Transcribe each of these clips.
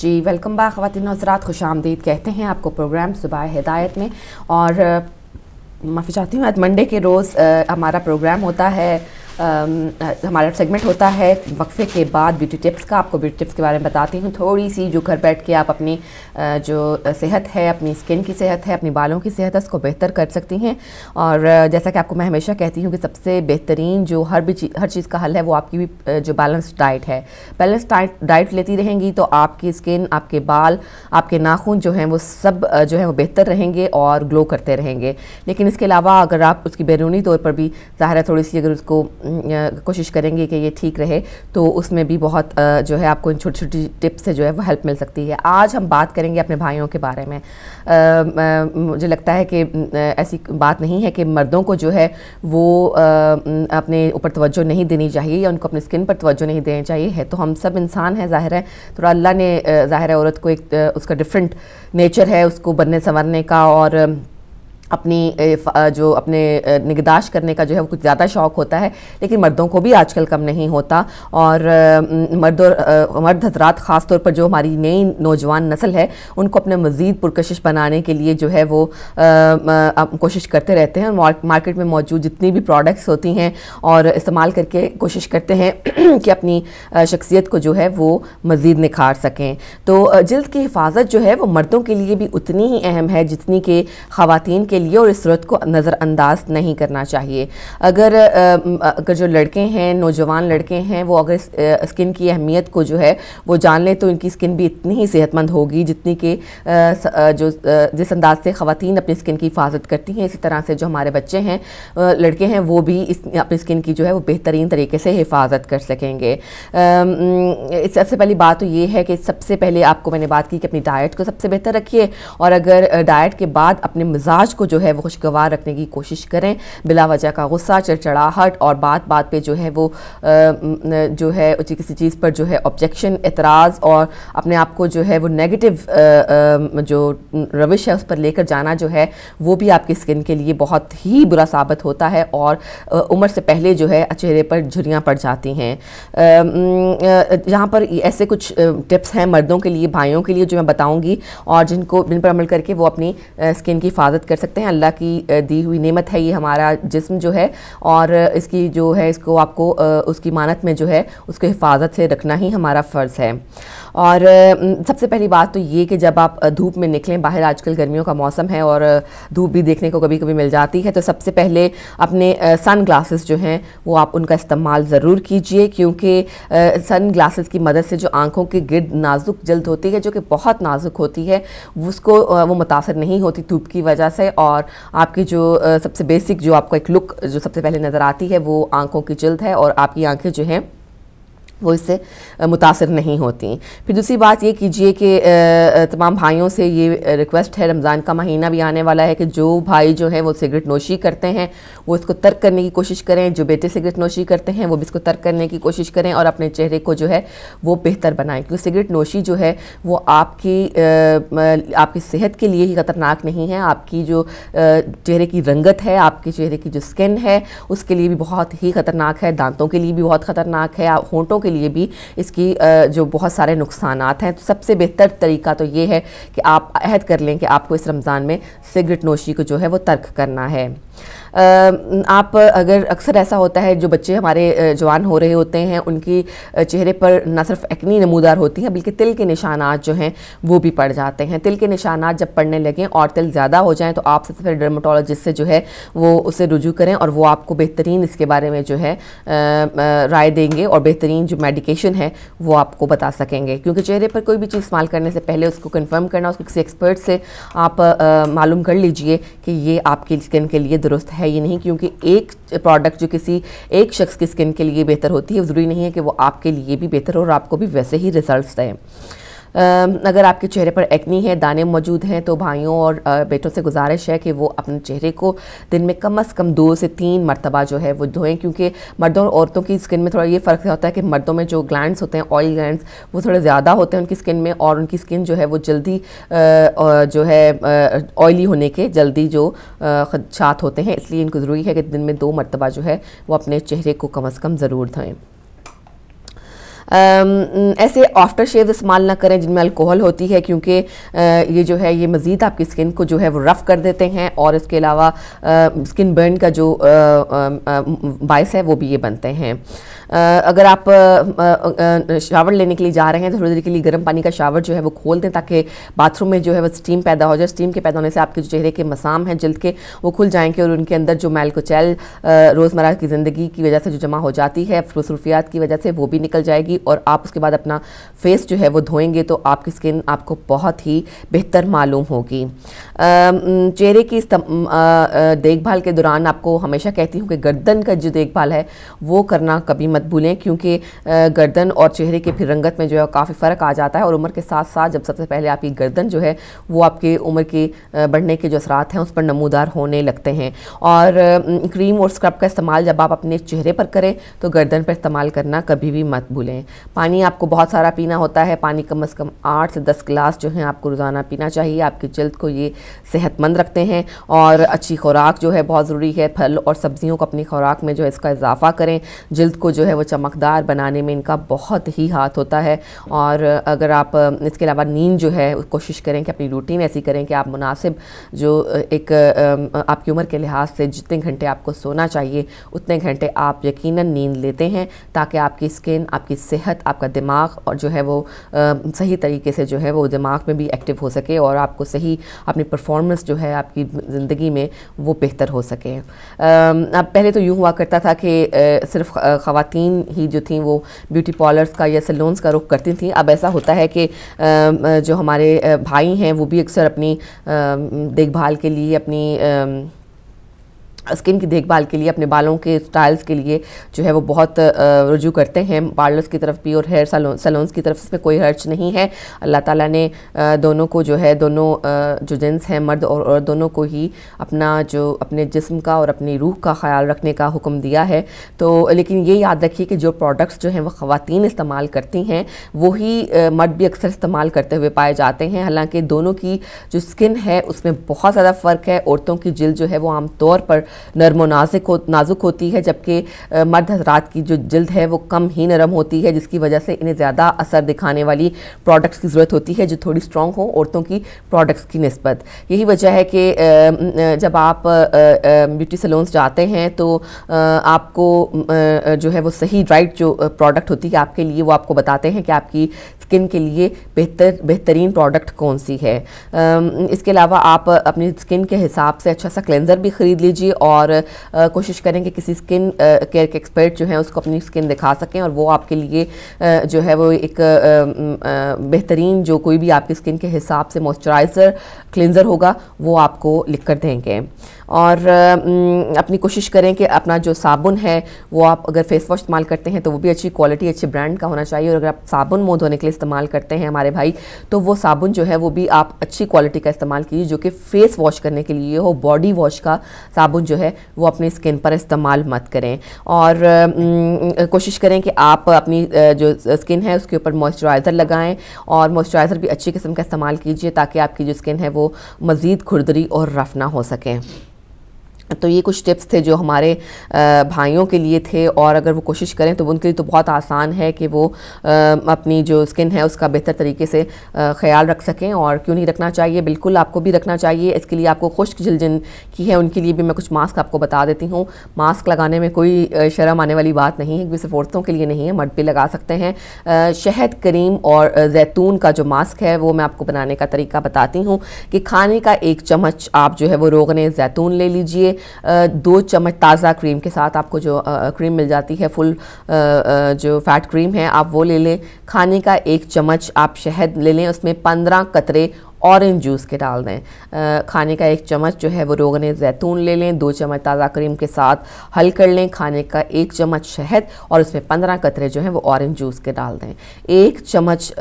जी welcome back ख़वातीन हज़रात, खुशामदीद कहते हैं आपको प्रोग्राम सुबह हिदायत में। और माफ़ी चाहती हूँ, आज मंडे के रोज़ हमारा प्रोग्राम होता है, हमारा सेगमेंट होता है वक्फे के बाद ब्यूटी टिप्स का। आपको ब्यूटी टिप्स के बारे में बताती हूँ थोड़ी सी, जो घर बैठ के आप अपनी जो सेहत है, अपनी स्किन की सेहत है, अपनी बालों की सेहत है, उसको बेहतर कर सकती हैं। और जैसा कि आपको मैं हमेशा कहती हूँ कि सबसे बेहतरीन जो हर चीज़ का हल है वो आपकी भी जो बैलेंस्ड डाइट है। बैलेंस्ड डाइट लेती रहेंगी तो आपकी स्किन, आपके बाल, आपके नाखून जो हैं वो सब जो है वो बेहतर रहेंगे और ग्लो करते रहेंगे। लेकिन इसके अलावा अगर आप उसकी बैरूनी तौर पर भी ज़ाहिर है थोड़ी सी अगर उसको कोशिश करेंगे कि ये ठीक रहे, तो उसमें भी बहुत जो है आपको इन छोटी छोटी टिप्स से जो है वो हेल्प मिल सकती है। आज हम बात करेंगे अपने भाइयों के बारे में। मुझे लगता है कि ऐसी बात नहीं है कि मर्दों को जो है वो अपने ऊपर तवज्जो नहीं देनी चाहिए या उनको अपनी स्किन पर तवज्जो नहीं देनी चाहिए। है तो हम सब इंसान हैं, ज़ाहिर है थोड़ा अल्लाह ने ज़ाहिर है औरत को एक उसका डिफरेंट नेचर है उसको बनने संवरने का, और अपनी जो अपने निगहदाश्त करने का जो है वो कुछ ज़्यादा शौक़ होता है। लेकिन मर्दों को भी आजकल कम नहीं होता। और मर्द हज़रात ख़ास तौर पर जो हमारी नई नौजवान नस्ल है उनको अपने मज़ीद पुरकशिश बनाने के लिए जो है वो कोशिश करते रहते हैं। मार्केट में मौजूद जितनी भी प्रोडक्ट्स होती हैं और इस्तेमाल करके कोशिश करते हैं कि अपनी शख्सियत को जो है वो मज़ीद निखार सकें। तो जिल्द की हिफाजत जो है वो मर्दों के लिए भी उतनी ही अहम है जितनी कि ख़वातीन के लिए, और इस सूरत को नज़रअंदाज नहीं करना चाहिए। अगर जो लड़के हैं, नौजवान लड़के हैं, वो अगर स्किन की अहमियत को जो है वो जान लें तो इनकी स्किन भी इतनी ही सेहतमंद होगी जितनी कि जो जिस अंदाज से ख़वातीन अपनी स्किन की हिफाजत करती हैं, इसी तरह से जो हमारे बच्चे हैं, लड़के हैं, वो भी अपनी स्किन की जो है वो बेहतरीन तरीके से हिफाजत कर सकेंगे। सबसे पहली बात तो ये है कि सबसे पहले आपको मैंने बात की कि अपनी डाइट को सबसे बेहतर रखिए, और अगर डाइट के बाद अपने मिजाज को जो है वो खुशगवार रखने की कोशिश करें। बिला वजह का गुस्सा, चिड़चिड़ाहट और बात बात पे जो है वो जो है किसी चीज़ पर जो है ऑब्जेक्शन, एतराज़ और अपने आप को जो है वो नेगेटिव जो रविश है उस पर लेकर जाना जो है वो भी आपकी स्किन के लिए बहुत ही बुरा साबित होता है, और उम्र से पहले जो है चेहरे पर झुर्रियाँ पड़ जाती हैं। यहाँ पर ऐसे कुछ टिप्स हैं मर्दों के लिए, भाइयों के लिए, जो मैं बताऊँगी और जिन पर अमल करके वो अपनी स्किन की हिफाजत कर सकते हैं। अल्लाह की दी हुई नेमत है ये हमारा जिस्म जो है, और इसकी जो है इसको आपको उसकी मानत में जो है उसको हिफाजत से रखना ही हमारा फ़र्ज़ है। और सबसे पहली बात तो ये कि जब आप धूप में निकलें, बाहर आजकल गर्मियों का मौसम है और धूप भी देखने को कभी कभी मिल जाती है, तो सबसे पहले अपने सन ग्लासेस जो हैं वो आप उनका इस्तेमाल ज़रूर कीजिए, क्योंकि सन ग्लासेस की मदद से जो आँखों के गिर्द नाजुक जल्द होती है, जो कि बहुत नाजुक होती है, उसको वो मुतासर नहीं होती धूप की वजह से, और आपकी जो सबसे बेसिक जो आपको एक लुक जो सबसे पहले नज़र आती है वो आँखों की जल्द है, और आपकी आँखें जो हैं वो इससे मुतासिर नहीं होती। फिर दूसरी बात ये कीजिए कि तमाम भाइयों से ये रिक्वेस्ट है, रमज़ान का महीना भी आने वाला है, कि जो भाई जो हैं वो सिगरेट नोशी करते हैं वो इसको तर्क करने की कोशिश करें। जो बेटे सिगरेट नोशी करते हैं वो भी इसको तर्क करने की कोशिश करें और अपने चेहरे को जो है वो बेहतर बनाएं, क्योंकि सिगरेट नोशी जो है वो आपकी सेहत के लिए ही ख़तरनाक नहीं है, आपकी जो चेहरे की रंगत है, आपके चेहरे की जो स्किन है उसके लिए भी बहुत ही ख़तरनाक है, दांतों के लिए भी बहुत ख़तरनाक है, होंठों के लिए भी इसकी जो बहुत सारे नुकसानात हैं। तो सबसे बेहतर तरीका तो ये है कि आप अहद कर लें कि आपको इस रमज़ान में सिगरेट नोशी को जो है वो तर्क करना है। आप अगर अक्सर ऐसा होता है, जो बच्चे हमारे जवान हो रहे होते हैं उनकी चेहरे पर न सिर्फ एक्नी नमूदार होती है बल्कि तिल के निशानात जो हैं वो भी पड़ जाते हैं। तिल के निशानात जब पड़ने लगें और तिल ज़्यादा हो जाएं तो आप सबसे पहले डर्मेटोलॉजिस्ट से जो है वो उससे रुजू करें, और वो आपको बेहतरीन इसके बारे में जो है राय देंगे और बेहतरीन जो मेडिकेशन है वो आपको बता सकेंगे। क्योंकि चेहरे पर कोई भी चीज़ इस्तेमाल करने से पहले उसको कंफर्म करना, उसको किसी एक्सपर्ट से आप मालूम कर लीजिए कि ये आपकी स्किन के लिए दुरुस्त है ये नहीं, क्योंकि एक प्रोडक्ट जो किसी एक शख्स की स्किन के लिए बेहतर होती है ज़रूरी नहीं है कि वो आपके लिए भी बेहतर हो और आपको भी वैसे ही रिजल्ट्स दें। अगर आपके चेहरे पर एक्नी है, दाने मौजूद हैं, तो भाइयों और बेटों से गुजारिश है कि वो अपने चेहरे को दिन में कम से कम 2 से 3 मरतबा जो है वो धोएं, क्योंकि मर्दों और औरतों की स्किन में थोड़ा ये फ़र्क होता है कि मर्दों में जो ग्लैंड्स होते हैं, ऑयल ग्लैंड्स, वो थोड़े ज़्यादा होते हैं उनकी स्किन में, और उनकी स्किन जो है वो जल्दी जो है ऑयली होने के जल्दी जो खदशात होते हैं, इसलिए इनको ज़रूरी है कि दिन में 2 मरतबा जो है वो अपने चेहरे को कम से कम ज़रूर धोएं। ऐसे आफ्टर शेव इस्तेमाल ना करें जिनमें अल्कोहल होती है, क्योंकि ये जो है ये मज़ीद आपकी स्किन को जो है वो रफ़ कर देते हैं और इसके अलावा स्किन बर्न का जो बायस है वो भी ये बनते हैं। अगर आप शावर लेने के लिए जा रहे हैं तो थोड़ी देर के लिए गर्म पानी का शावर जो है वो खोल दें, ताकि बाथरूम में जो है वो स्टीम पैदा हो जाए। स्टीम के पैदा होने से आपके जो चेहरे के मसाम हैं जल्द के वो खुल जाएंगे और उनके अंदर जो मैलकोचेल रोज़मर्रा की ज़िंदगी की वजह से जो जमा हो जाती है मसरूफियात की वजह से वो भी निकल जाएगी और आप उसके बाद अपना फेस जो है वो धोएंगे तो आपकी स्किन आपको बहुत ही बेहतर मालूम होगी। चेहरे की देखभाल के दौरान आपको हमेशा कहती हूँ कि गर्दन का जो देखभाल है वो करना कभी मत भूलें, क्योंकि गर्दन और चेहरे की फिर रंगत में जो है काफ़ी फ़र्क आ जाता है और उम्र के साथ साथ जब सबसे पहले आपकी गर्दन जो है वो आपके उम्र के बढ़ने के जो असरात हैं उस पर नमूदार होने लगते हैं। और क्रीम और स्क्रब का इस्तेमाल जब आप अपने चेहरे पर करें तो गर्दन पर इस्तेमाल करना कभी भी मत भूलें। पानी आपको बहुत सारा पीना होता है, पानी कम से कम 8 से 10 गिलास जो है आपको रोज़ाना पीना चाहिए। आपकी जल्द को ये सेहतमंद रखते हैं और अच्छी खुराक जो है बहुत ज़रूरी है। फल और सब्जियों को अपनी खुराक में जो है इसका इजाफा करें, जल्द को जो है वो चमकदार बनाने में इनका बहुत ही हाथ होता है। और अगर आप इसके अलावा नींद जो है कोशिश करें कि अपनी रूटीन ऐसी करें कि आप मुनासिब जो एक आपकी उम्र के लिहाज से जितने घंटे आपको सोना चाहिए उतने घंटे आप यकीनन नींद लेते हैं, ताकि आपकी स्किन, आपकी सेहत, आपका दिमाग और जो है वो सही तरीके से जो है वो दिमाग में भी एक्टिव हो सके और आपको सही अपनी परफॉर्मेंस जो है आपकी ज़िंदगी में वो बेहतर हो सके। अब पहले तो यूँ हुआ करता था कि सिर्फ ख़वातीन ही जो थी वो ब्यूटी पार्लर्स का या सैलून्स का रुख करती थी। अब ऐसा होता है कि जो हमारे भाई हैं वो भी अक्सर अपनी देखभाल के लिए, अपनी स्किन की देखभाल के लिए, अपने बालों के स्टाइल्स के लिए जो है वो बहुत रुजू करते हैं पार्लर्स की तरफ भी और हेयर सैलून्स की तरफ। इसमें कोई हर्ज नहीं है। अल्लाह ताला ने दोनों को जो है, दोनों जो जिन्स हैं मर्द और दोनों को ही अपना जो अपने जिस्म का और अपनी रूह का ख्याल रखने का हुक्म दिया है। तो लेकिन ये याद रखिए कि जो प्रोडक्ट्स जो हैं वो ख़वातीन इस्तेमाल करती हैं वही मर्द भी अक्सर इस्तेमाल करते हुए पाए जाते हैं। हालाँकि दोनों की जो स्किन है उसमें बहुत ज़्यादा फ़र्क है। औरतों की जिल्द जो है वो आम तौर पर नरम और नाजुक होती है, जबकि मर्द हज़रात की जो जिल्द है वो कम ही नरम होती है, जिसकी वजह से इन्हें ज़्यादा असर दिखाने वाली प्रोडक्ट्स की ज़रूरत होती है जो थोड़ी स्ट्रॉन्ग हो औरतों की प्रोडक्ट्स की निस्बत। यही वजह है कि जब आप ब्यूटी सैलून्स जाते हैं तो आपको जो है वो सही राइट जो प्रोडक्ट होती है आपके लिए वो आपको बताते हैं कि आपकी स्किन के लिए बेहतरीन प्रोडक्ट कौन सी है। इसके अलावा आप अपनी स्किन के हिसाब से अच्छा सा क्लेंजर भी ख़रीद लीजिए और कोशिश करें कि किसी स्किन केयर के एक्सपर्ट जो हैं उसको अपनी स्किन दिखा सकें और वो आपके लिए जो है वो एक बेहतरीन जो कोई भी आपकी स्किन के हिसाब से मॉइस्चराइज़र क्लेंजर होगा वो आपको लिख कर देंगे। और अपनी कोशिश करें कि अपना जो साबुन है वो आप अगर फेस वॉश इस्तेमाल करते हैं तो वो भी अच्छी क्वालिटी, अच्छे ब्रांड का होना चाहिए। और अगर आप साबुन मुँह धोने के लिए इस्तेमाल करते हैं हमारे भाई, तो वो साबुन जो है वो भी आप अच्छी क्वालिटी का इस्तेमाल कीजिए जो कि फेस वॉश करने के लिए हो। बॉडी वॉश का साबुन जो है वो अपनी स्किन पर इस्तेमाल मत करें। और कोशिश करें कि आप अपनी जो स्किन है उसके ऊपर मॉइस्चराइज़र लगाएं और मॉइस्चराइज़र भी अच्छी किस्म का इस्तेमाल कीजिए ताकि आपकी जो स्किन है वो मज़ीद खुरदरी और रफ़ ना हो सके। तो ये कुछ टिप्स थे जो हमारे भाइयों के लिए थे और अगर वो कोशिश करें तो उनके लिए तो बहुत आसान है कि वो अपनी जो स्किन है उसका बेहतर तरीके से ख्याल रख सकें। और क्यों नहीं रखना चाहिए, बिल्कुल आपको भी रखना चाहिए। इसके लिए आपको खुश्क जिल्द जिन की है उनके लिए भी मैं कुछ मास्क आपको बता देती हूँ। मास्क लगाने में कोई शर्म आने वाली बात नहीं है, क्योंकि सिर्फ औरतों के लिए नहीं है, मर्द भी लगा सकते हैं। शहद, करीम और जैतून का जो मास्क है वो मैं आपको बनाने का तरीका बताती हूँ कि खाने का 1 चम्मच आप जो है वो रोगने जैतून ले लीजिए। 2 चम्मच ताज़ा क्रीम के साथ, आपको जो क्रीम मिल जाती है फुल जो फैट क्रीम है आप वो ले लें। खाने का 1 चम्मच आप शहद ले लें, उसमें 15 कतरे ऑरेंज जूस के डाल दें। खाने का 1 चम्मच जो है वो रोगने ज़ैतून ले लें, 2 चम्मच ताज़ा क्रीम के साथ हल कर लें। खाने का 1 चम्मच शहद और उसमें 15 कतरे जो हैं वो ऑरेंज जूस के डाल दें। 1 चम्मच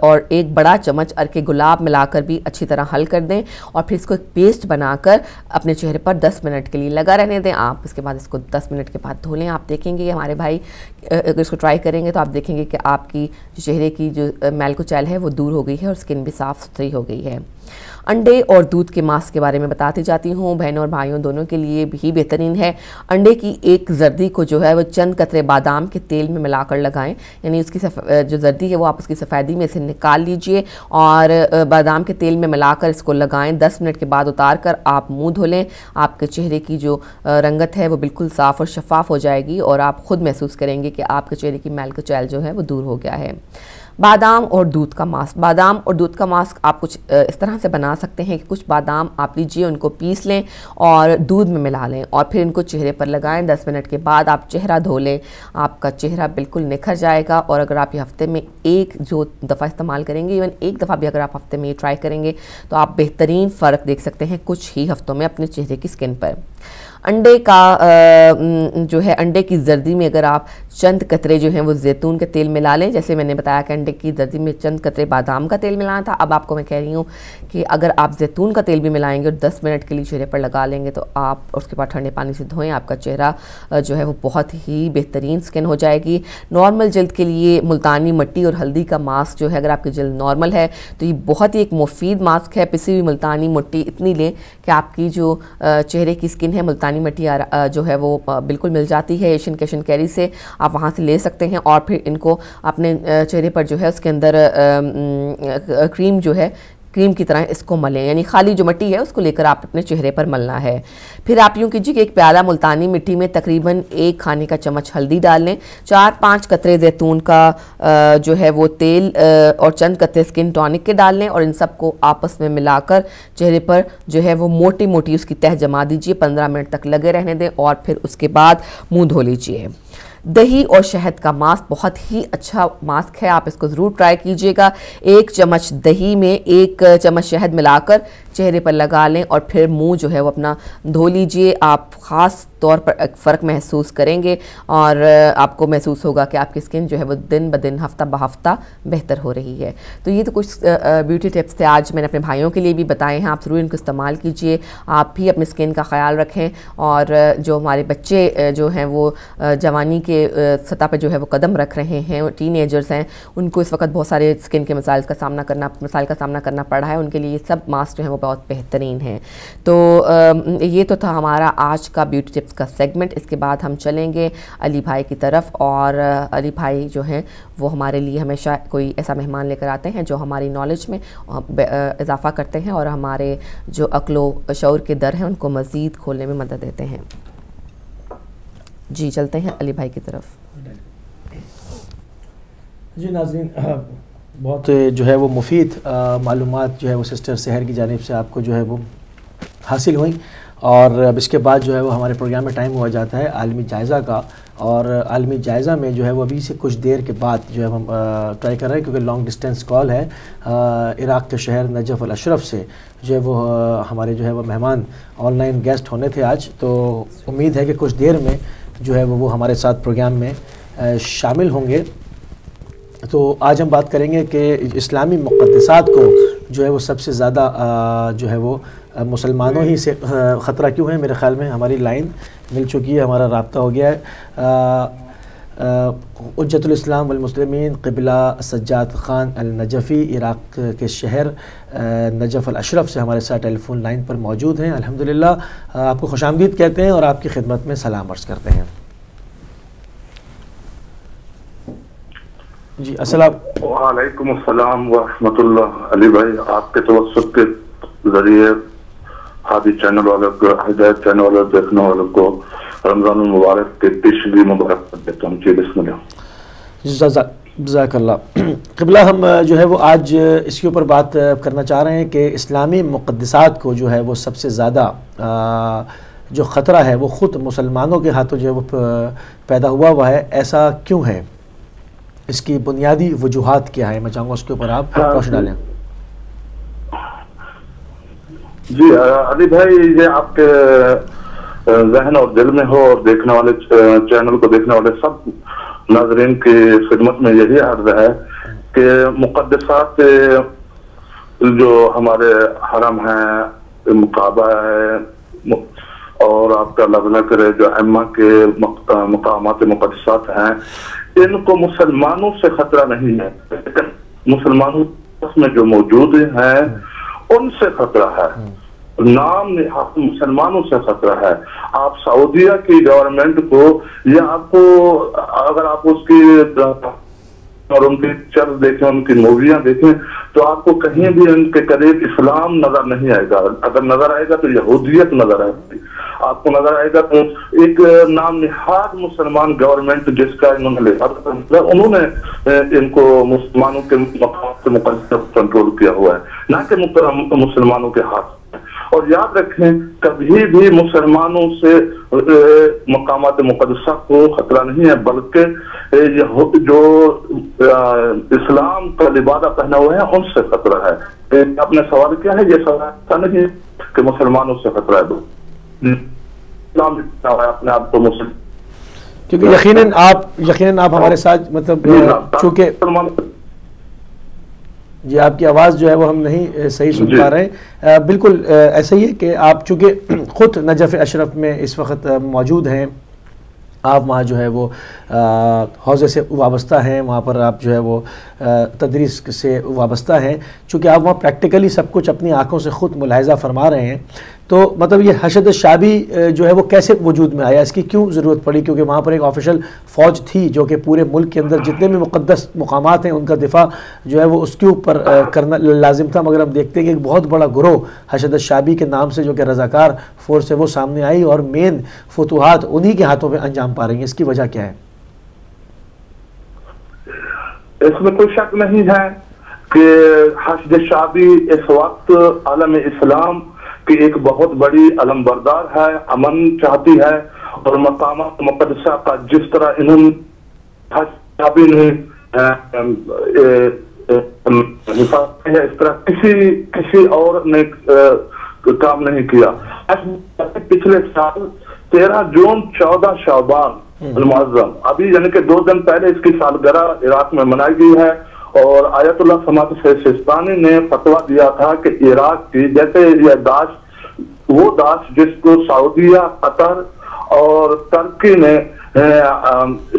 और 1 बड़ा चम्मच अर्के गुलाब मिलाकर भी अच्छी तरह हल कर दें और फिर इसको एक पेस्ट बनाकर अपने चेहरे पर 10 मिनट के लिए लगा रहने दें। आप इसके बाद इसको 10 मिनट के बाद धो लें। आप देखेंगे हमारे भाई अगर इसको ट्राई करेंगे तो आप देखेंगे कि आपकी जो चेहरे की जो मैलकोचेल है वो दूर हो गई है और स्किन भी साफ़ सुथरी हो गई है। अंडे और दूध के मास्क के बारे में बताती जाती हूँ। बहनों और भाइयों दोनों के लिए भी बेहतरीन है। अंडे की एक जर्दी को जो है वो चंद कतरे बादाम के तेल में मिलाकर लगाएं, यानी उसकी जो जर्दी है वो आप उसकी सफ़ेदी में से निकाल लीजिए और बादाम के तेल में मिलाकर इसको लगाएं। 10 मिनट के बाद उतार कर आप मुँह धो लें। आपके चेहरे की जो रंगत है वो बिल्कुल साफ़ और शफाफ हो जाएगी और आप खुद महसूस करेंगे कि आपके चेहरे की मैल कुचैल जो है वो दूर हो गया है। बादाम और दूध का मास्क। बादाम और दूध का मास्क आप कुछ इस तरह से बना सकते हैं कि कुछ बादाम आप लीजिए, उनको पीस लें और दूध में मिला लें और फिर इनको चेहरे पर लगाएं। 10 मिनट के बाद आप चेहरा धो लें, आपका चेहरा बिल्कुल निखर जाएगा। और अगर आप ये हफ्ते में एक जो दफ़ा इस्तेमाल करेंगे, इवन एक दफ़ा भी अगर आप हफ्ते में ये ट्राई करेंगे तो आप बेहतरीन फ़र्क देख सकते हैं कुछ ही हफ्तों में अपने चेहरे की स्किन पर। अंडे का जो है अंडे की जर्दी में अगर आप चंद कतरे जो हैं वो जैतून के तेल मिला लें। जैसे मैंने बताया कि अंडे की जर्दी में चंद कतरे बादाम का तेल मिलाना था, अब आपको मैं कह रही हूँ कि अगर आप जैतून का तेल भी मिलाएंगे और 10 मिनट के लिए चेहरे पर लगा लेंगे तो आप उसके बाद ठंडे पानी से धोएं, आपका चेहरा जो है वो बहुत ही बेहतरीन स्किन हो जाएगी। नॉर्मल जल्द के लिए मुल्तानी मिट्टी और हल्दी का मास्क जो है, अगर आपकी जल्द नॉर्मल है तो ये बहुत ही एक मुफीद मास्क है। पिसी हुई मुल्तानी मिट्टी इतनी लें कि आपकी जो चेहरे की स्किन है मुल्तानी मिट्टी जो है वो बिल्कुल मिल जाती है। एशियन कैश एंड कैरी से आप वहाँ से ले सकते हैं और फिर इनको अपने चेहरे पर जो है उसके अंदर क्रीम जो है क्रीम की तरह इसको मलें, यानी खाली जो मिट्टी है उसको लेकर आप अपने चेहरे पर मलना है। फिर आप यूँ कीजिए कि एक प्याला मुल्तानी मिट्टी में तकरीबन 1 खाने का चम्मच हल्दी डाल लें, 4-5 कतरे जैतून का जो है वो तेल और चंद कतरे स्किन टॉनिक के डाल लें और इन सबको आपस में मिलाकर चेहरे पर जो है वो मोटी मोटी उसकी तह जमा दीजिए। 15 मिनट तक लगे रहने दें और फिर उसके बाद मुँह धो लीजिए। दही और शहद का मास्क बहुत ही अच्छा मास्क है, आप इसको ज़रूर ट्राई कीजिएगा। 1 चम्मच दही में 1 चम्मच शहद मिलाकर चेहरे पर लगा लें और फिर मुंह जो है वो अपना धो लीजिए। आप ख़ास तौर पर एक फ़र्क महसूस करेंगे और आपको महसूस होगा कि आपकी स्किन जो है वो दिन ब दिन हफ्ता ब हफ्ता बेहतर हो रही है। तो ये तो कुछ ब्यूटी टिप्स थे, आज मैंने अपने भाइयों के लिए भी बताए हैं, आप ज़रूर इनको इस्तेमाल कीजिए। आप भी अपनी स्किन का ख्याल रखें और जो हमारे बच्चे जो हैं वो जवानी के सतह पर जो है वो कदम रख रहे हैं, टीनेजर्स हैं, उनको इस वक्त बहुत सारे स्किन के मसाइल का सामना करना पड़ रहा है, उनके लिए ये सब मास्क जो है वो बहुत बेहतरीन हैं। तो ये तो था हमारा आज का ब्यूटी टिप्स का सेगमेंट। इसके बाद हम चलेंगे अली भाई की तरफ और अली भाई जो हैं वो हमारे लिए हमेशा कोई ऐसा मेहमान लेकर आते हैं जो हमारी नॉलेज में इजाफ़ा करते हैं और हमारे जो अक्लो शऊर के दर हैं उनको मज़ीद खोलने में मदद देते हैं। जी चलते हैं अली भाई की तरफ। जी नाज़रीन, बहुत जो है वो मुफीद मालूमात जो है वो सिस्टर सहर की जानिब से आपको जो है वो हासिल हुई और अब इसके बाद जो है वो हमारे प्रोग्राम में टाइम हुआ जाता है आलमी जायज़ा का। और आलमी जायज़ा में जो है वो अभी से कुछ देर के बाद जो है हम ट्राई कर रहे हैं, क्योंकि लॉन्ग डिस्टेंस कॉल है इराक़ के शहर नजफ़ अल अशरफ से जो है वो हमारे जो है वो मेहमान ऑनलाइन गेस्ट होने थे आज। तो उम्मीद है कि कुछ देर में जो है वो हमारे साथ प्रोग्राम में शामिल होंगे। तो आज हम बात करेंगे कि इस्लामी मुक़द्दसात को जो है वो सबसे ज़्यादा जो है वो मुसलमानों ही से ख़तरा क्यों है। मेरे ख़्याल में हमारी लाइन मिल चुकी है, हमारा राब्ता हो गया है। उज्जतुल इस्लाम वल मुस्लिमीन क़िबला सज्जाद ख़ान अल नजफ़ी इराक़ के शहर नजफ़ अल अशरफ से हमारे साथ टेलीफोन लाइन पर मौजूद हैं। अल्हम्दुलिल्लाह आपको खुशामदीद कहते हैं और आपकी खिदमत में सलाम अर्ज़ करते हैं। जी अस्सलाम वालेकुम अस्सलाम व रहमतुल्लाह। अली भाई, आपके तवस्सुत के जरिए हादी चैनल वालों को, हिदायत चैनल वालों देखने वालों को रमज़ान मुबारक के तशरीफ़ मुबारक देता हूँ। जी बिस्मिल्लाह। जज़ाकल्लाह। क़िबला, हम जो है वो आज इसके ऊपर बात करना चाह रहे हैं कि इस्लामी मुक़द्दसात को जो है वो सबसे ज़्यादा जो ख़तरा है वो ख़ुद मुसलमानों के हाथों जो है वो पैदा हुआ है, ऐसा क्यों है? इसकी बुनियादी वजूहात क्या है? मैं चाहूँगा उसके ऊपर आप रोशनी डालें। जी अली भाई, ये आपके जहन और दिल में हो और देखने वाले चैनल को देखने वाले सब नाज़रीन की खिदमत में यही अर्ज है कि मुक़द्दसात जो हमारे हरम है, मुकाबा है और आपका लबना करे जो अम्मा के मकामात मुक़द्दसात हैं, इनको मुसलमानों से खतरा नहीं है, लेकिन मुसलमानों में जो मौजूद हैं उनसे खतरा है, नाम मुसलमानों से खतरा है। आप सऊदीया की गवर्नमेंट को या आपको अगर आप उसकी और उनके पिक्चर देखें, उनकी मूवियां देखें, तो आपको कहीं भी उनके करीब इस्लाम नजर नहीं आएगा। अगर नजर आएगा तो यहूदियत नजर आएगी, आपको नजर आएगा तो एक नाम निहाद मुसलमान गवर्नमेंट जिसका इन्होंने लिहाजा, उन्होंने इनको मुसलमानों के मकाम से मुकद्दस कंट्रोल किया हुआ है, ना कि मुसलमानों के हाथ। और याद रखें, कभी भी मुसलमानों से मकामात मुकद्दसा को खतरा नहीं है, बल्कि जो इस्लाम का लिबादा पहना हुआ है उनसे खतरा है। आपने सवाल किया है, ये सवाल नहीं कि मुसलमानों से खतरा है, इस्लाम अपने आप को मुसलमान, क्योंकि यकीनन आप हमारे साथ मतलब चूंकि जी आपकी आवाज़ जो है वो हम नहीं सही सुन पा रहे हैं। बिल्कुल ऐसा ही है कि आप चूँकि ख़ुद नजफ़ अशरफ में इस वक्त मौजूद हैं, आप वहाँ जो है वो हौज़े से वाबस्ता हैं, वहाँ पर आप जो है वो तदरीस से वाबस्ता हैं, चूँकि आप वहाँ प्रैक्टिकली सब कुछ अपनी आँखों से ख़ुद मुलाहिज़ा फरमा रहे हैं, तो मतलब ये हशद शाबी जो है वो कैसे वजूद में आया, इसकी क्यों ज़रूरत पड़ी? क्योंकि वहाँ पर एक ऑफिशियल फ़ौज थी जो कि पूरे मुल्क के अंदर जितने भी मुक़द्दस मुकामात हैं उनका दिफा जो है वो उसके ऊपर करना लाजिम था, मगर हम देखते हैं कि एक बहुत बड़ा गिरोह हशद शाबी के नाम से जो कि रज़ाकार फोर्स है वो सामने आई और मेन फतूहात उन्हीं के हाथों में अंजाम पा रही हैं। इसकी वजह क्या है? इसमें कोई शक नहीं है कि हशद शाबी इस वक्त आलम इस्लाम कि एक बहुत बड़ी अलमबरदार है, अमन चाहती है, और मकामात मुक़द्दसा का जिस तरह इन्होंने इस तरह किसी और ने काम नहीं किया। पिछले साल 13 जून 14 शाबान मुअज़्ज़म, अभी यानी कि 2 दिन पहले इसकी सालगिरह इराक में मनाई गई है, और आयतुल्लाह समात सिस्तानी ने फतवा दिया था कि इराक की जैसे यह दाश, वो दाश जिसको सऊदीया, कतर और तुर्की ने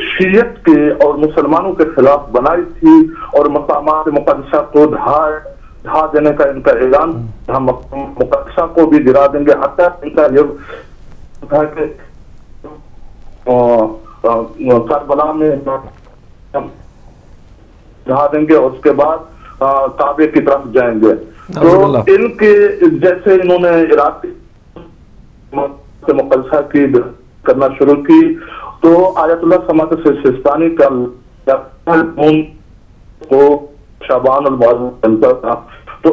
शियत के और मुसलमानों के खिलाफ बनाई थी, और मकामात मुक़द्दसा को ढा देने का इनका ऐलान, हम मुक़द्दसा को भी गिरा देंगे। हत्या इनका ये था कि करबला में ढा देंगे और उसके बाद काबे की तरफ जाएंगे। तो इनके जैसे इन्होंने इराक से मुक़द्दसा की करना शुरू की, तो आयतुल्लाह समात सिस्तानी का को शाबान बनता था, तो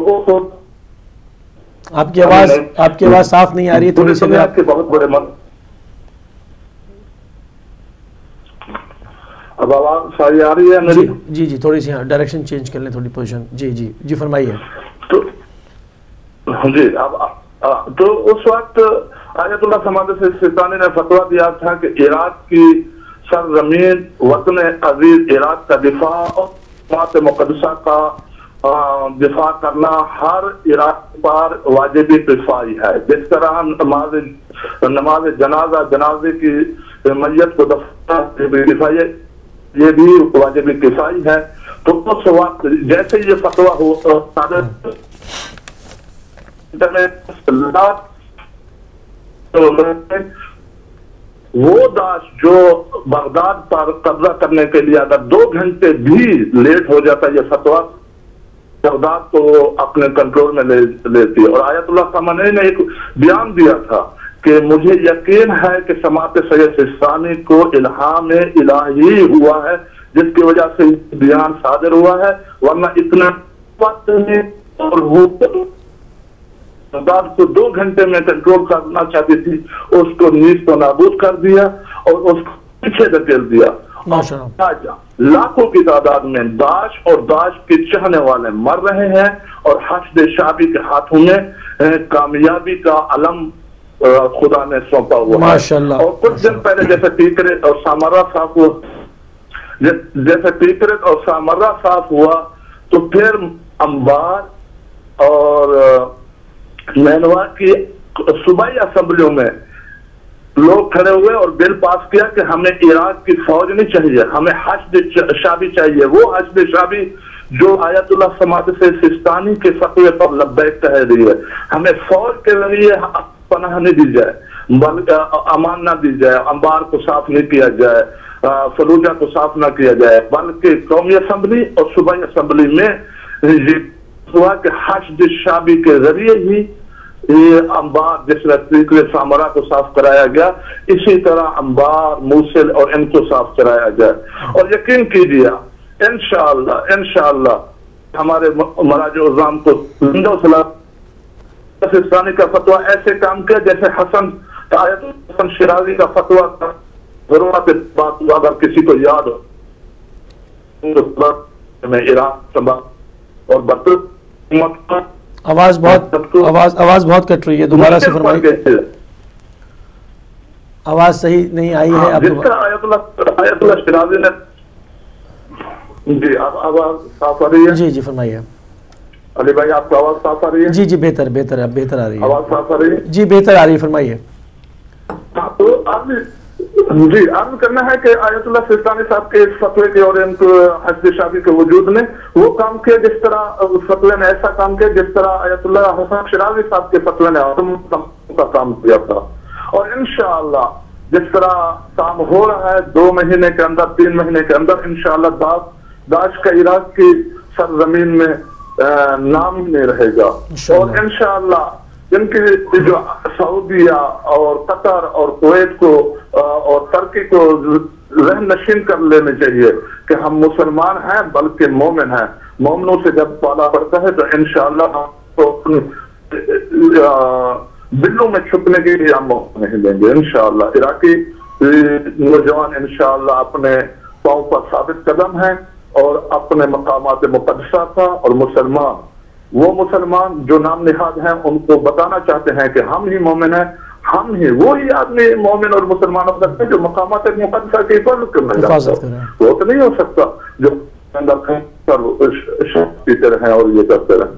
आपकी आवाज साफ नहीं आ रही है, थोड़ी सी आपके बहुत बड़े मन। अब आवाज सारी आ रही है मेरी? जी जी थोड़ी सी डायरेक्शन चेंज कर लें, थोड़ी पोजीशन। जी जी जी फरमाइए। तो जी अब तो उस वक्त आयतुल्लाह समात सिस्तानी ने फतवा दिया था कि इराक की सरजमीन वतन अजीज इराक का दिफा और मकामात मुक़द्दसा का दिफा करना हर इराक पर वाजिबी किफ़ाई है। जिस तरह नमाज जनाजे की मैयत को दफनाना ये भी वाजिबी किफ़ाई है। तो उस वक्त जैसे ये फतवा हो वो दाश जो बगदाद पर कब्जा करने के लिए अगर 2 घंटे भी लेट हो जाता, ये फतवा बगदाद को अपने कंट्रोल में लेती। और आयतुल्लाह खamenei ने एक बयान दिया था कि मुझे यकीन है कि समात सैयद सिस्तानी को इल्हाम इलाही हुआ है, जिसकी वजह से बयान सादिर हुआ है, वरना इतना वक्त में और बगदाद को 2 घंटे में कंट्रोल करना चाहती थी, उसको नीज तो नाबूद कर दिया और उसको पीछे धकेल दिया। लाखों की तादाद में दाश और दाश के चाहने वाले मर रहे हैं, और हशद शाबी के हाथों में कामयाबी का अलम खुदा ने सौंपा हुआ है। और कुछ दिन पहले जैसे टीकरेट और सामर्रा साफ हुआ, तो फिर अंबार और नैनवा की सूबाई असेंबलियों में लोग खड़े हुए और बिल पास किया कि हमें इराक की फौज नहीं चाहिए, हमें हशद शाबी चाहिए। वो हशद शाबी जो आयतुल्लाह समाद से सिस्तानी के फतवे पर लब्बैक कह रही है, हमें फौज के जरिए पनाह नहीं दी जाए, बल्कि अमान ना दी जाए, अंबार को साफ नहीं किया जाए, फलूजा को साफ ना किया जाए, बल्कि कौमी असम्बली और सूबाई असम्बली में ये हुआ कि हश्द शाबी के जरिए ही ये अंबार जिस तरीके से सामरा को साफ कराया गया, इसी तरह अंबार, मूसल और इनको साफ कराया जाए। और यकीन कीजिए इंशाअल्लाह हमारे मराज-ए-उज़्ज़ाम को पाकिस्तानी का फतवा ऐसे काम किया जैसे हसन शिराजी का फतवा जरूरत बात अगर किसी को याद हो, में ईरान और आवाज बहुत कट रही है, दोबारा से फरमाइए। आवाज सही नहीं आई है आपको। आयतुल्लाह शिराजी ने जी, अब आवाज साफ आ रही है? जी फरमाइए अली भाई, आपको आवाज साफ आ रही है? जी बेहतर अब बेहतर आ रही है। आवाज साफ आ रही है? जी बेहतर आ रही है, फरमाइए। तो अर्ज करना है कि आयतुल्लाह सिस्तानी साहब के इस फतवे के और इनको हश्द शाबी के वजूद ने वो काम किया जिस तरह उस फतवे ने ऐसा काम किया जिस तरह आयतुल्लाह हसन शिराजी साहब के फतवे ने का काम किया था। और इंशाअल्लाह जिस तरह काम हो रहा है 2 महीने के अंदर, 3 महीने के अंदर इंशाअल्लाह दाश का इराक की सरजमीन में नाम ही नहीं रहेगा। और इंशाअल्लाह जिनकी जो सऊदीया और कतर और कुवैत को और तुर्की को ज़हन नशीन कर लेने चाहिए कि हम मुसलमान हैं बल्कि मोमिन हैं। मोमिनों से जब पाला पड़ता है तो इंशाअल्लाह हमको बिल्लों में छुपने के लिए हम मौका नहीं देंगे इंशाअल्लाह। इराकी नौजवान इंशाअल्लाह अपने पांव पर साबित कदम है और अपने मकामात मुक़द्दसा था, और वो मुसलमान जो नाम निहाद हैं उनको बताना चाहते हैं कि हम ही मोमिन हैं, हम ही वो ही आदमी मोमिन और मुसलमान हो सकते हैं जो मकामात मुक़द्दसा की हिफाजत करना चाहते हैं। वो तो नहीं हो सकता जो अंदर पीते रहे और ये करते रहे।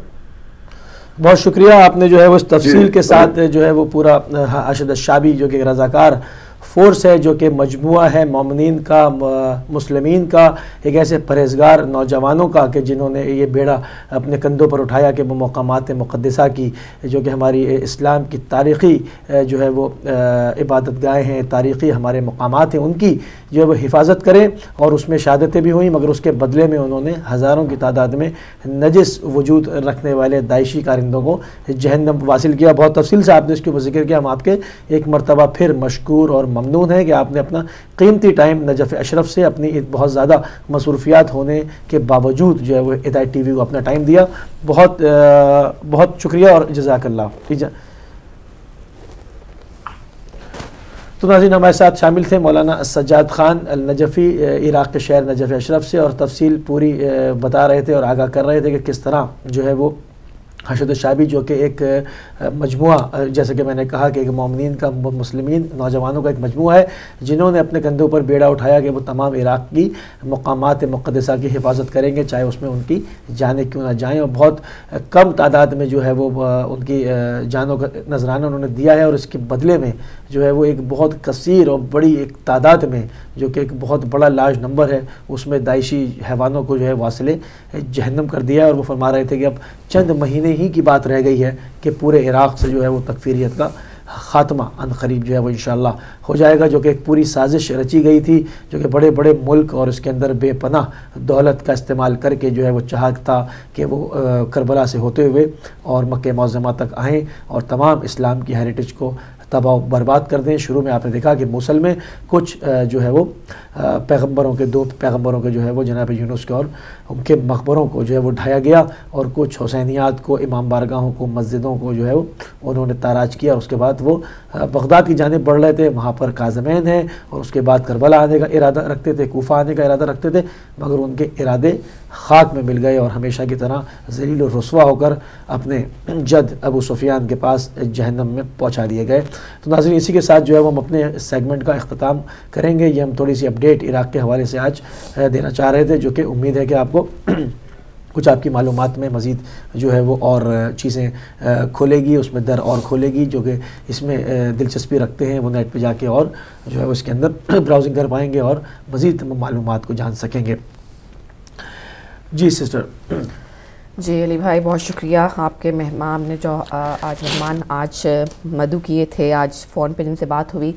बहुत शुक्रिया, आपने जो है वो तफसील के साथ जो है वो पूरा हश्द शाबी जो कि रज़ाकार फोर्स है, जो कि मजमुआ है मोमिनीन का, मुस्लिमीन का, एक ऐसे परहेजगार नौजवानों का कि जिन्होंने ये बेड़ा अपने कंधों पर उठाया कि वो मकामात मुक़द्दसा की, जो कि हमारी इस्लाम की तारीख़ी जो है वो इबादत गाहें हैं, तारीख़ी हमारे मकामात हैं, उनकी जो है वो हिफाजत करें। और उसमें शहादतें भी हुई, मगर उसके बदले में उन्होंने हज़ारों की तादाद में नजिस वजूद रखने वाले दाइशी कारिंदों को जहन्नम वासिल किया। बहुत तफसील से आपने इसके ऊपर जिक्र किया। हम आपके एक मरतबा फिर मशकूर और ममनून है कि आपने अपना कीमती टाइम नजफ़ अशरफ से अपनी बहुत ज़्यादा मसरूफियात होने के बावजूद जो है वो हिदायत टीवी को अपना टाइम दिया। बहुत बहुत शुक्रिया और जज़ाकल्लाह। ठीक है, तो नाज़रीन हमारे साथ शामिल थे मौलाना सज्जाद ख़ान अल नजफ़ी इराक़ के शहर नजफ़ अशरफ से, और तफसील पूरी बता रहे थे और आगाह कर रहे थे कि किस तरह जो है वो हश्द शाबी जो कि एक मजमुआ, जैसे कि मैंने कहा कि एक मोमिनीन का, मुस्लिमीन नौजवानों का एक मजमुआ है जिन्होंने अपने कंधों पर बेड़ा उठाया कि वो तमाम इराक़ की मकामात मुक़द्दसा की हिफाजत करेंगे, चाहे उसमें उनकी जानें क्यों ना जाएँ। और बहुत कम तादाद में जो है वो उनकी जानों का नजराना उन्होंने दिया है, और इसके बदले में जो है वो एक बहुत कसीर और बड़ी एक तादाद में, जो कि एक बहुत बड़ा लार्ज नंबर है, उसमें दाइशी हैवानों को जो है वासिले जहन्नम कर दिया है। और वो फरमा रहे थे कि अब चंद महीने ही की बात रह गई है कि पूरे इराक़ से जो है वो तकफीरियत का ख़ात्मा अनक़रीब जो है वो इंशाअल्लाह हो जाएगा, जो कि एक पूरी साजिश रची गई थी, जो कि बड़े बड़े मुल्क और इसके अंदर बेपनाह दौलत का इस्तेमाल करके जो है वो चाहता कि वो करबला से होते हुए और मक्के मौज़मा तक आएँ और तमाम इस्लाम की हेरिटेज को तबाह बर्बाद कर दें। शुरू में आपने देखा कि मूसल में कुछ जो है वो पैगम्बरों के, 2 पैगम्बरों के जो है वो जनाब यूनुस के और उनके मकबरों को जो है वो ढाया गया, और कुछ हुसैनियात को, इमाम बारगाहों को, मस्जिदों को जो है वो उन्होंने ताराज किया। और उसके बाद वो बगदाद की जानिब बढ़ रहे थे, वहाँ पर काज़मैन है, और उसके बाद करबला आने का इरादा रखते थे, कूफा आने का इरादा रखते थे, मगर उनके इरादे खाक में मिल गए और हमेशा की तरह ज़लील और रुस्वा होकर अपने जद अबू सुफियान के पास जहन्नम में पहुँचा दिए गए। तो नाज़रीन इसी के साथ जो है वो हम अपने सेगमेंट का इख्तिताम करेंगे। ये हम थोड़ी सी अपडेट इराक़ के हवाले से आज देना चाह रहे थे, जो कि उम्मीद है कि आपको कुछ आपकी मालूमात में मज़ीद जो है वो और चीज़ें खोलेगी, उसमें दर और खोलेगी। जो कि इसमें दिलचस्पी रखते हैं वो नेट पे जाके और जो है उसके अंदर ब्राउजिंग कर पाएंगे और मज़ीद मालूमात को जान सकेंगे। जी सिस्टर। जी अली भाई, बहुत शुक्रिया। आपके मेहमान ने जो आज मधु किए थे, आज फ़ोन पे जिनसे बात हुई,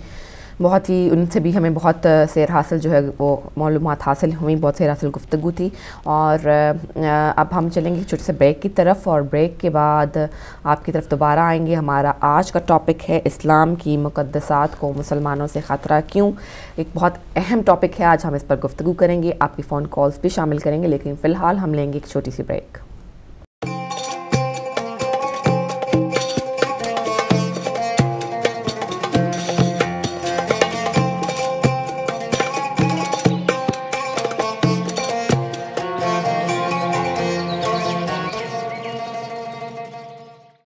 बहुत ही उनसे भी हमें बहुत सैर हासिल जो है वो मालूमात हासिल हुई, बहुत सैर हासिल गुफ्तगू थी। और अब हम चलेंगे छोटे से ब्रेक की तरफ, और ब्रेक के बाद आपकी तरफ दोबारा आएंगे। हमारा आज का टॉपिक है इस्लाम की मुक़द्दसात को मुसलमानों से ख़तरा क्यों। एक बहुत अहम टॉपिक है, आज हम इस पर गुफ्तगू करेंगे। आपकी फ़ोन कॉल्स भी शामिल करेंगे, लेकिन फ़िलहाल हम लेंगे एक छोटी सी ब्रेक।